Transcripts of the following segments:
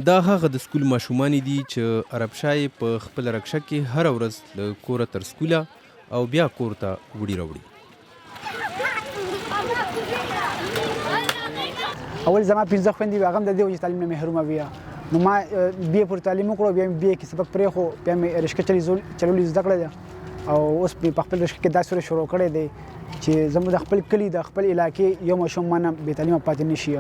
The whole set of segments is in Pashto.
دا هغه د سکول ماشومان دي چې عرب شاه په خپل رکشه کې هر ورځ له کوره تر سکوله او بیا کور ته وړي راوړي. اول زما 15 خويندې وي، هغه هم د دې وجې تعلیم نه محرومه وي. نو ما بی پورې تعلیم وکړو، بیا مې بی کې سبق پرېښو، بیا مې رشقه چلول زده کړه ده او اوس په خپل رشقه کې داسې شروع کړی دی چې زموږ د خپل کلي د خپل علاقې یو ماشوم مانه بې تعلیمه پاتې نه شي.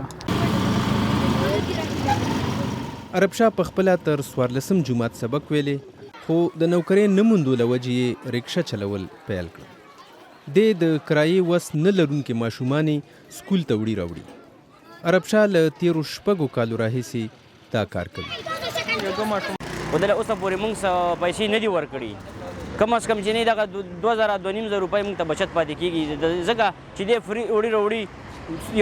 عرب شاه په خپله تر 14 جماعت سبق ویلې، خو د نوکرۍ نه موندو له وجې یې رکشه چلول پیل کړل. دی د کرایې وس نه لرونکي ماشومان یې سکول ته وړي راوړي. عرب شاه له تیرو 6 کالو راهیسې دا کار کوي. خو دله اوسه پورې موږ څه پیسې نه دي ورکړي، کم از کم چې نه دغه 2000 روپۍ موږ ته بچت پاتې کېږي، ځکه چې دی فري وړي راوړي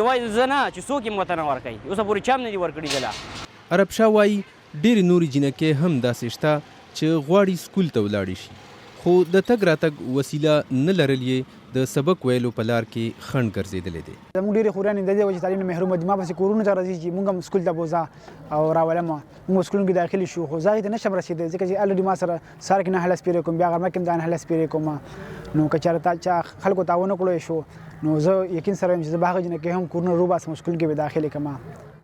یوازې زه نه چې څوک یې ماته نه ورکوي، اوسه پورې چا هم نه دي ورکړي دله. عرب شاه وایي ډېرې نورې جینکې هم داسې شته چې غواړي سکول ته ولاړې شي، خو د تګ راتګ وسیله نه لرل یې د سبق ویلو په لار کې خنډ ګرځېدلی دی. زموږ ډېرې خوریانې د دې وجې تعلیم نه محرومه دي. ما پسې کورونو ته راځي چې موږ هم سکول ته بوځه او راولم، موږ سکولونو کې داخلي شو، خو زه هغې ته نشم رسېدی ځکه چې الرېډي ما سره سهار کې 9 سپېرې کوم، بیا غرمه کې هم دا 9 سپېرې کوم. نو که چېرته چا خلکو ته ونه کړی شو نو زه یقین سره یم چې زه به هغه جینکۍ هم کورونه روباسم، سکول کې به داخلې کړم.